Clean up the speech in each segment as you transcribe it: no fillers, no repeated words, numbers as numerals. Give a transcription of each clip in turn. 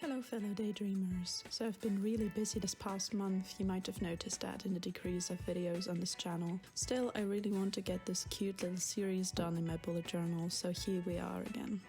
Hello fellow daydreamers. So I've been really busy this past month, you might have noticed that in the decrease of videos on this channel. Still, I really want to get this cute little series done in my bullet journal, so here we are again.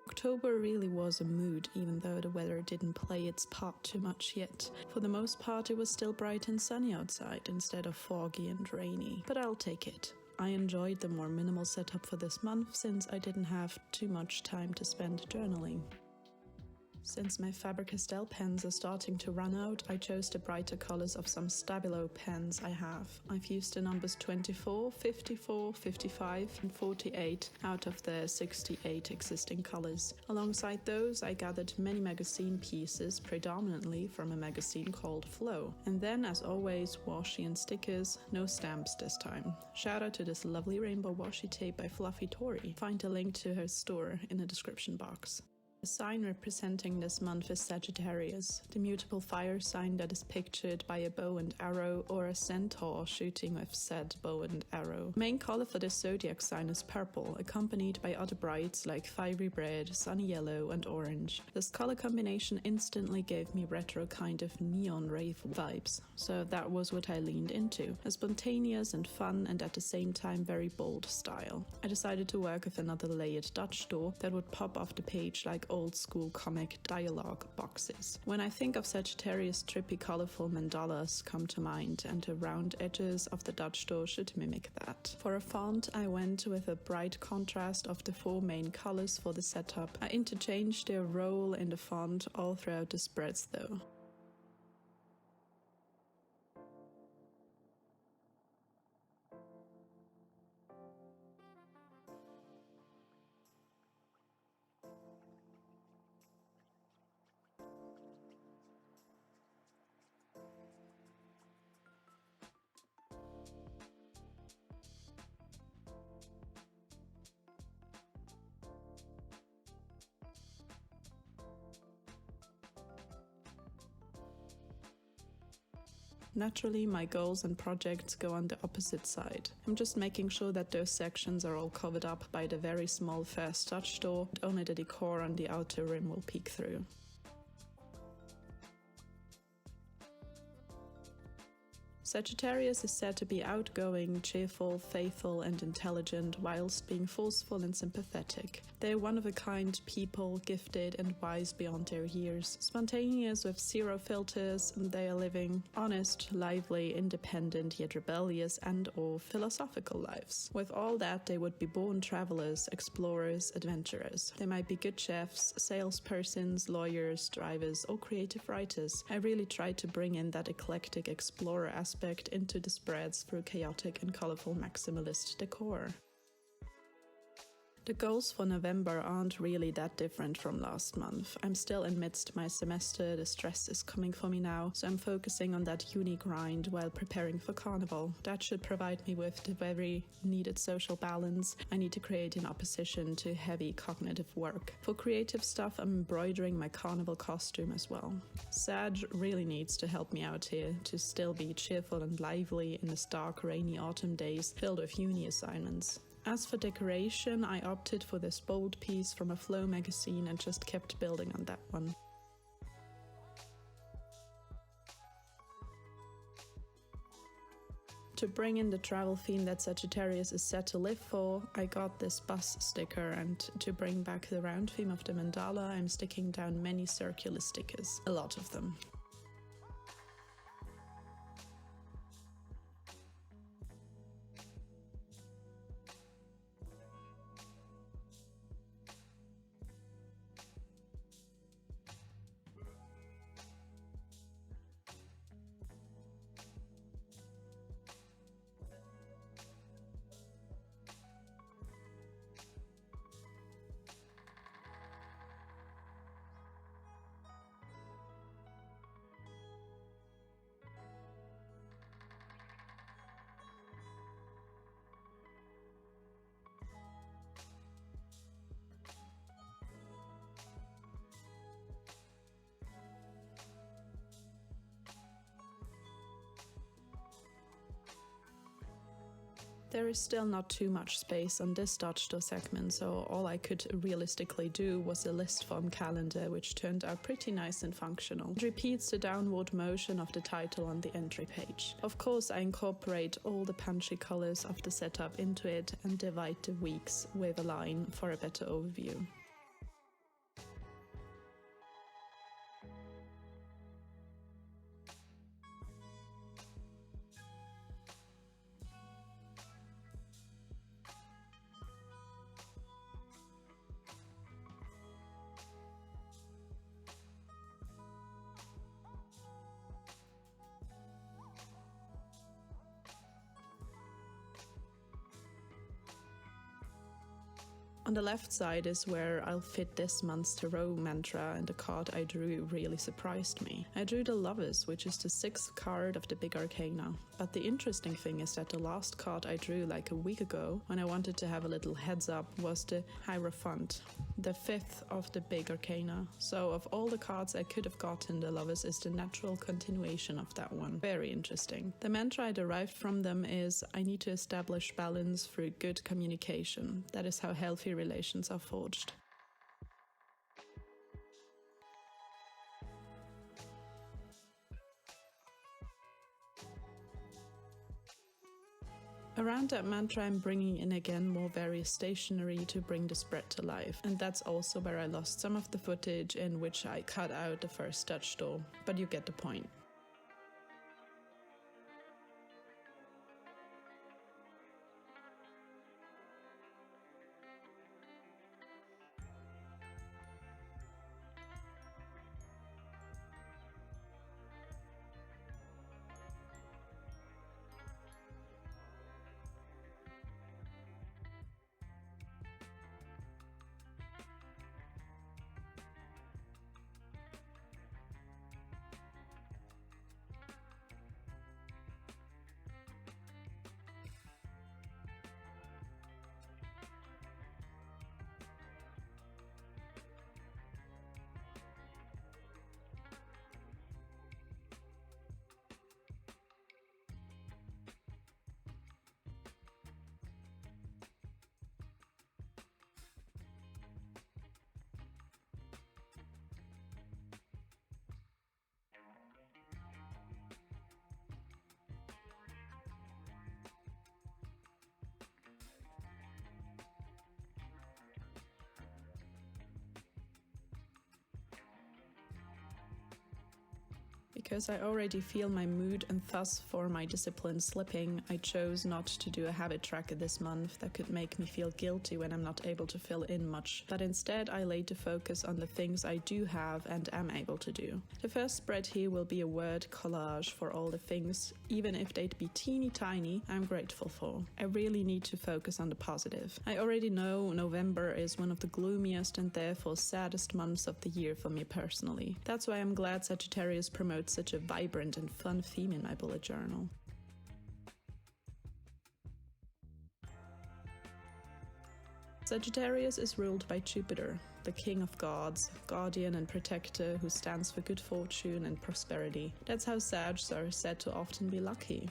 October really was a mood, even though the weather didn't play its part too much yet. For the most part it was still bright and sunny outside instead of foggy and rainy, but I'll take it. I enjoyed the more minimal setup for this month since I didn't have too much time to spend journaling. Since my Faber-Castell pens are starting to run out, I chose the brighter colors of some Stabilo pens I have. I've used the numbers 24, 54, 55 and 48 out of the 68 existing colors. Alongside those, I gathered many magazine pieces, predominantly from a magazine called Flow. And then, as always, washi and stickers, no stamps this time. Shout out to this lovely rainbow washi tape by Fluffy Tori. Find a link to her store in the description box. The sign representing this month is Sagittarius, the mutable fire sign that is pictured by a bow and arrow or a centaur shooting with said bow and arrow. The main color for this zodiac sign is purple, accompanied by other brights like fiery red, sunny yellow and orange. This color combination instantly gave me retro kind of neon rave vibes, so that was what I leaned into, a spontaneous and fun and at the same time very bold style. I decided to work with another layered Dutch door that would pop off the page like old school comic dialogue boxes. When I think of Sagittarius, trippy colorful mandalas come to mind, and the round edges of the Dutch door should mimic that. For a font, I went with a bright contrast of the four main colors for the setup. I interchanged their role in the font all throughout the spreads though. Naturally, my goals and projects go on the opposite side. I'm just making sure that those sections are all covered up by the very small first Dutch door, and only the decor on the outer rim will peek through. Sagittarius is said to be outgoing, cheerful, faithful and intelligent whilst being forceful and sympathetic. They are one-of-a-kind people, gifted and wise beyond their years. Spontaneous with zero filters, and they are living honest, lively, independent yet rebellious and/or philosophical lives. With all that, they would be born travelers, explorers, adventurers. They might be good chefs, salespersons, lawyers, drivers or creative writers. I really tried to bring in that eclectic explorer aspect into the spreads through chaotic and colorful maximalist decor. The goals for November aren't really that different from last month. I'm still in midst my semester, the stress is coming for me now, so I'm focusing on that uni grind while preparing for carnival. That should provide me with the very needed social balance I need to create in opposition to heavy cognitive work. For creative stuff, I'm embroidering my carnival costume as well. Sag really needs to help me out here to still be cheerful and lively in this dark, rainy autumn days filled with uni assignments. As for decoration, I opted for this bold piece from a Flow magazine and just kept building on that one. To bring in the travel theme that Sagittarius is set to live for, I got this bus sticker, and to bring back the round theme of the mandala, I'm sticking down many circular stickers, a lot of them. There is still not too much space on this Dutch door segment, so all I could realistically do was a list form calendar, which turned out pretty nice and functional. It repeats the downward motion of the title on the entry page. Of course, I incorporate all the punchy colors of the setup into it and divide the weeks with a line for a better overview. On the left side is where I'll fit this month's tarot mantra, and the card I drew really surprised me. I drew the Lovers, which is the 6th card of the Big Arcana. But the interesting thing is that the last card I drew like a week ago, when I wanted to have a little heads up, was the Hierophant, the 5th of the Big Arcana. So of all the cards I could have gotten, the Lovers is the natural continuation of that one. Very interesting. The mantra I derived from them is, I need to establish balance through good communication. That is how healthy relations are forged. Around that mantra I'm bringing in again more various stationery to bring the spread to life, and that's also where I lost some of the footage in which I cut out the first Dutch door, but you get the point. Because I already feel my mood and thus for my discipline slipping, I chose not to do a habit tracker this month that could make me feel guilty when I'm not able to fill in much, but instead I laid the focus on the things I do have and am able to do. The first spread here will be a word collage for all the things, even if they'd be teeny tiny, I'm grateful for. I really need to focus on the positive. I already know November is one of the gloomiest and therefore saddest months of the year for me personally. That's why I'm glad Sagittarius promotes such a vibrant and fun theme in my bullet journal. Sagittarius is ruled by Jupiter, the king of gods, guardian and protector who stands for good fortune and prosperity. That's how Sags are said to often be lucky.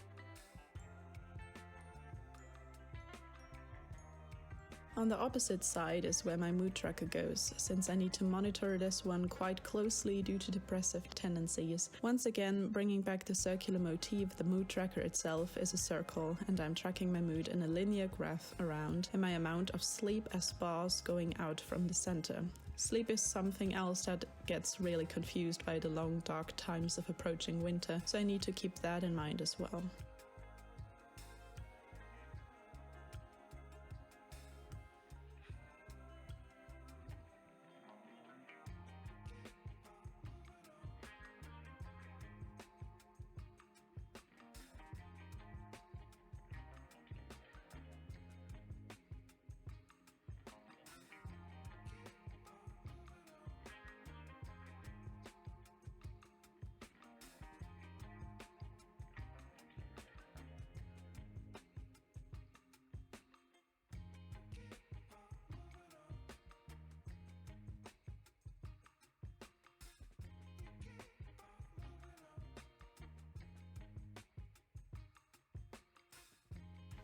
On the opposite side is where my mood tracker goes, since I need to monitor this one quite closely due to depressive tendencies. Once again, bringing back the circular motif, the mood tracker itself is a circle, and I'm tracking my mood in a linear graph around, and my amount of sleep as bars going out from the center. Sleep is something else that gets really confused by the long dark times of approaching winter, so I need to keep that in mind as well.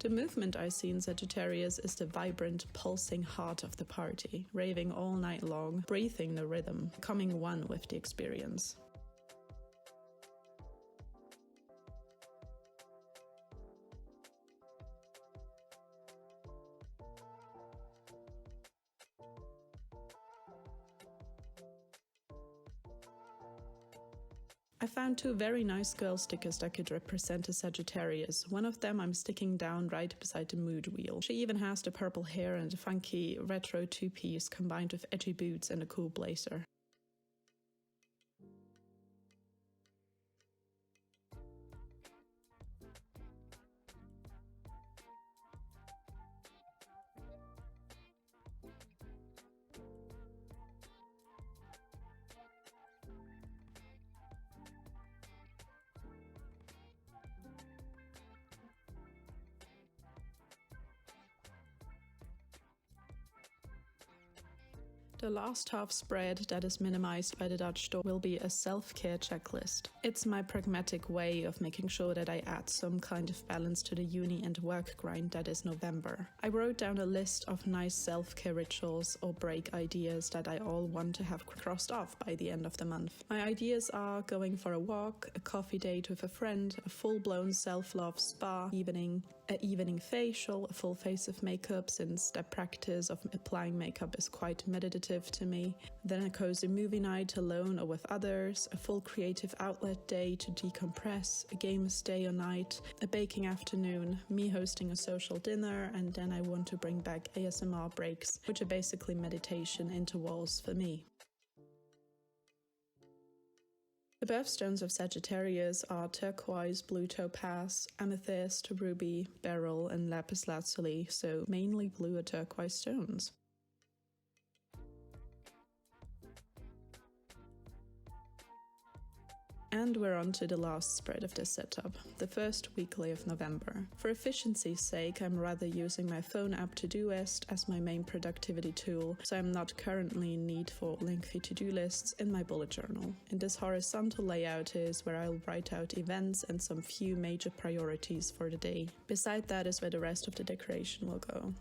The movement I see in Sagittarius is the vibrant, pulsing heart of the party, raving all night long, breathing the rhythm, becoming one with the experience. I found two very nice girl stickers that could represent a Sagittarius. One of them I'm sticking down right beside the mood wheel. She even has the purple hair and a funky retro two-piece combined with edgy boots and a cool blazer. The last half spread that is minimized by the Dutch door will be a self-care checklist. It's my pragmatic way of making sure that I add some kind of balance to the uni and work grind that is November. I wrote down a list of nice self-care rituals or break ideas that I all want to have crossed off by the end of the month. My ideas are going for a walk, a coffee date with a friend, a full-blown self-love spa evening, an evening facial, a full face of makeup since the practice of applying makeup is quite meditative to me, then a cozy movie night alone or with others, a full creative outlet day to decompress, a gamer's day or night, a baking afternoon, me hosting a social dinner, and then I want to bring back ASMR breaks, which are basically meditation intervals for me. The birthstones of Sagittarius are turquoise, blue topaz, amethyst, ruby, beryl, and lapis lazuli, so mainly blue or turquoise stones. And we're on to the last spread of this setup, the first weekly of November. For efficiency's sake, I'm rather using my phone app Todoist as my main productivity tool, so I'm not currently in need for lengthy to-do lists in my bullet journal. In this horizontal layout is where I'll write out events and some few major priorities for the day. Beside that is where the rest of the decoration will go.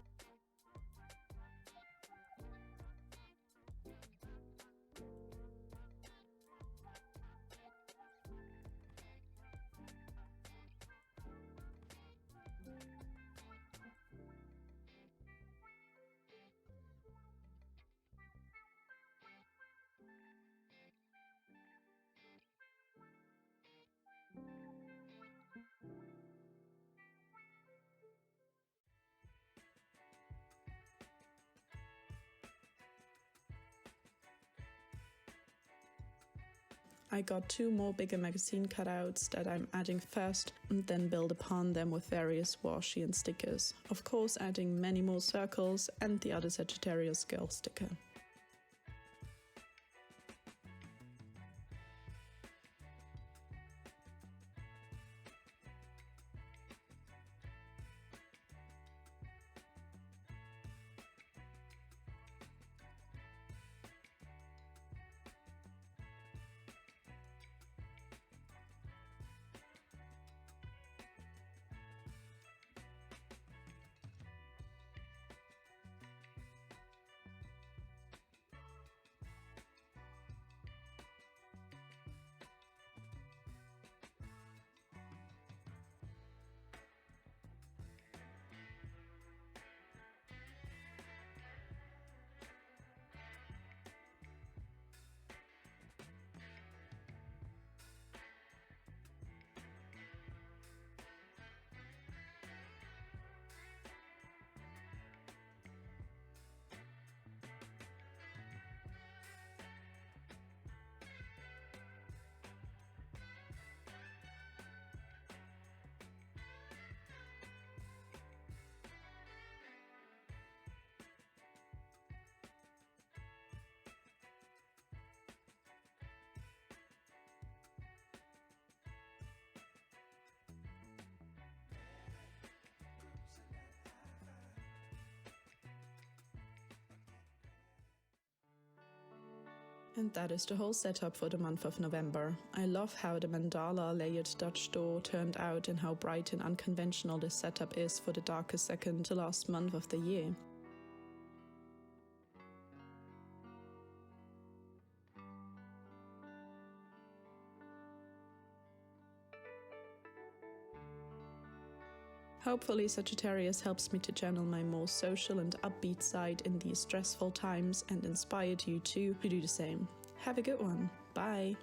I got two more bigger magazine cutouts that I'm adding first and then build upon them with various washi and stickers. Of course, adding many more circles and the other Sagittarius girl sticker. And that is the whole setup for the month of November. I love how the mandala layered Dutch door turned out and how bright and unconventional this setup is for the darkest second to last month of the year. Hopefully Sagittarius helps me to channel my more social and upbeat side in these stressful times and inspired you too to do the same. Have a good one. Bye!